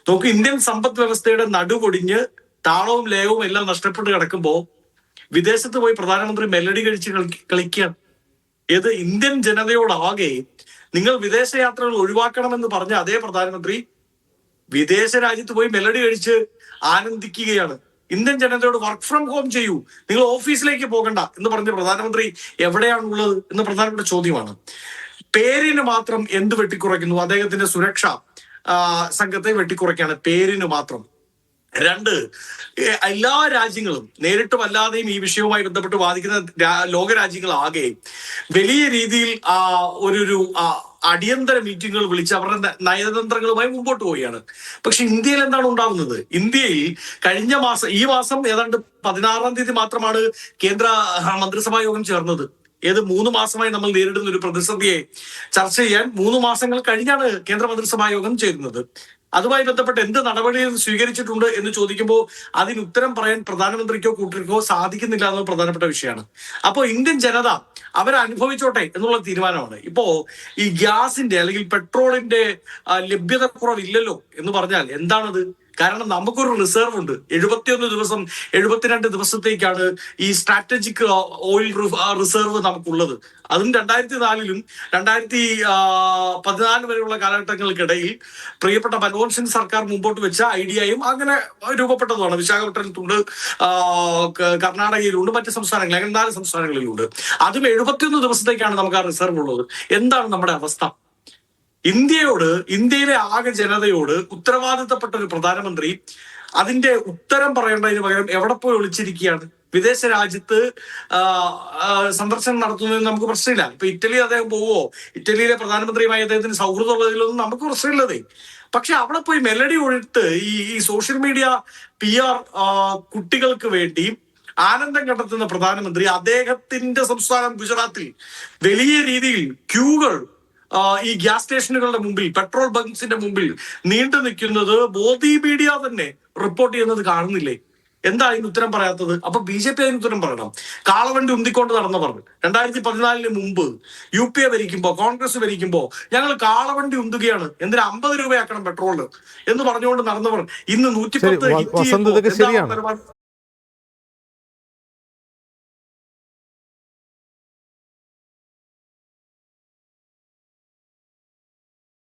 നോക്കൂ, ഇന്ത്യൻ സമ്പദ് വ്യവസ്ഥയുടെ നടുകൊടിഞ്ഞ് താളവും ലയവും എല്ലാം നഷ്ടപ്പെട്ട് കിടക്കുമ്പോ വിദേശത്ത് പോയി പ്രധാനമന്ത്രി മെലഡി കഴിച്ച് കളിക്കുകയാണ്. ഏത് ഇന്ത്യൻ ജനതയോടാകെ നിങ്ങൾ വിദേശയാത്രകൾ ഒഴിവാക്കണമെന്ന് പറഞ്ഞ അതേ പ്രധാനമന്ത്രി വിദേശ രാജ്യത്ത് പോയി മെലഡി കഴിച്ച് ആനന്ദിക്കുകയാണ്. ഇന്ത്യൻ ജനതയോട് വർക്ക് ഫ്രം ഹോം ചെയ്യൂ, നിങ്ങൾ ഓഫീസിലേക്ക് പോകണ്ട എന്ന് പറഞ്ഞ പ്രധാനമന്ത്രി എവിടെയാണുള്ളത് എന്ന് പ്രധാനപ്പെട്ട ചോദ്യമാണ്. പേരിന് മാത്രം എന്ത് വെട്ടിക്കുറയ്ക്കുന്നു? അദ്ദേഹത്തിന്റെ സുരക്ഷ സംഘത്തെ വെട്ടിക്കുറയ്ക്കാണ് പേരിന് മാത്രം. രണ്ട്, എല്ലാ രാജ്യങ്ങളും നേരിട്ടും അല്ലാതെയും ഈ വിഷയവുമായി ബന്ധപ്പെട്ട് വാദിക്കുന്ന ലോകരാജ്യങ്ങളാകെ വലിയ രീതിയിൽ ഒരു അടിയന്തര മീറ്റിങ്ങുകൾ വിളിച്ച് അവരുടെ നയതന്ത്രങ്ങളുമായി മുമ്പോട്ട് പോവുകയാണ്. പക്ഷെ ഇന്ത്യയിൽ എന്താണ് ഉണ്ടാകുന്നത്? ഇന്ത്യയിൽ ഈ മാസം ഏതാണ്ട് 16-ാം തീയതി മാത്രമാണ് കേന്ദ്ര മന്ത്രിസഭാ യോഗം ചേർന്നത്. 3 മാസമായി നമ്മൾ നേരിടുന്ന ഒരു പ്രതിസന്ധിയെ ചർച്ച ചെയ്യാൻ 3 മാസങ്ങൾ കഴിഞ്ഞാണ് കേന്ദ്ര മന്ത്രിസഭാ യോഗം ചേരുന്നത്. അതുമായി ബന്ധപ്പെട്ട് എന്ത് നടപടികൾ സ്വീകരിച്ചിട്ടുണ്ട് എന്ന് ചോദിക്കുമ്പോൾ അതിന് ഉത്തരം പറയാൻ പ്രധാനമന്ത്രിക്കോ കൂട്ടർക്കോ സാധിക്കുന്നില്ല എന്നത് പ്രധാനപ്പെട്ട വിഷയമാണ്. അപ്പോൾ ഇന്ത്യൻ ജനത അവരനുഭവിച്ചോട്ടെ എന്നുള്ള തീരുമാനമാണ്. ഇപ്പോ ഈ ഗ്യാസിന്റെ അല്ലെങ്കിൽ പെട്രോളിന്റെ ലഭ്യത കുറവില്ലല്ലോ എന്ന് പറഞ്ഞാൽ എന്താണത്? കാരണം നമുക്കൊരു റിസർവ് ഉണ്ട്. 71 ദിവസം 72 ദിവസത്തേക്കാണ് ഈ സ്ട്രാറ്റജിക് ഓയിൽ റിസർവ് നമുക്കുള്ളത്. അതും 2004-ലും 2014 വരെയുള്ള കാലഘട്ടങ്ങൾക്കിടയിൽ പ്രിയപ്പെട്ട മൻമോഹൻ സിംഗ് സർക്കാർ മുമ്പോട്ട് വെച്ച ഐഡിയയും അങ്ങനെ രൂപപ്പെട്ടതുമാണ്. വിശാഖപട്ടണത്തുണ്ട്, കർണാടകയിലുണ്ട്, മറ്റ് സംസ്ഥാനങ്ങളിൽ, അങ്ങനെ 4 സംസ്ഥാനങ്ങളിലുണ്ട്. അതും 71 ദിവസത്തേക്കാണ് നമുക്ക് ആ റിസർവ് ഉള്ളത്. എന്താണ് നമ്മുടെ അവസ്ഥ? ഇന്ത്യയിലെ ആകെ ജനതയോട് ഉത്തരവാദിത്തപ്പെട്ട ഒരു പ്രധാനമന്ത്രി അതിന്റെ ഉത്തരം പറയേണ്ടതിന് പകരം എവിടെ പോയി ഒളിച്ചിരിക്കുകയാണ്? വിദേശ രാജ്യത്ത് സന്ദർശനം നടത്തുന്നതിന് നമുക്ക് പ്രശ്നമില്ല. ഇപ്പൊ ഇറ്റലി അദ്ദേഹം പോവോ, ഇറ്റലിയിലെ പ്രധാനമന്ത്രിയുമായി അദ്ദേഹത്തിന് സൗഹൃദമുള്ളതിലൊന്നും നമുക്ക് പ്രശ്നമില്ലതേ. പക്ഷെ അവിടെ പോയി മെലഡി ഒഴിട്ട് ഈ സോഷ്യൽ മീഡിയ PR കുട്ടികൾക്ക് വേണ്ടി ആനന്ദം കണ്ടെത്തുന്ന പ്രധാനമന്ത്രി, അദ്ദേഹത്തിന്റെ സംസ്ഥാനം ഗുജറാത്തിൽ വലിയ രീതിയിൽ ക്യൂകൾ ഈ ഗ്യാസ് സ്റ്റേഷനുകളുടെ മുമ്പിൽ, പെട്രോൾ ബങ്ക്സിന്റെ മുമ്പിൽ നീണ്ടു നിൽക്കുന്നത് മോദി മീഡിയ തന്നെ റിപ്പോർട്ട് ചെയ്യുന്നത് കാണുന്നില്ലേ? എന്താ അതിന് ഉത്തരം പറയാത്തത്? അപ്പൊ BJP അതിന് ഉത്തരം പറയണം. കാളവണ്ടി ഉന്തിക്കൊണ്ട് നടന്നവർ 2014 മുമ്പ് UP ഭരിക്കുമ്പോ, കോൺഗ്രസ് ഭരിക്കുമ്പോ ഞങ്ങൾ കാളവണ്ടി ഉന്തുകയാണ്, എന്തിനാ 50 രൂപയാക്കണം പെട്രോളിന് എന്ന് പറഞ്ഞുകൊണ്ട് നടന്നവർ ഇന്ന് 110.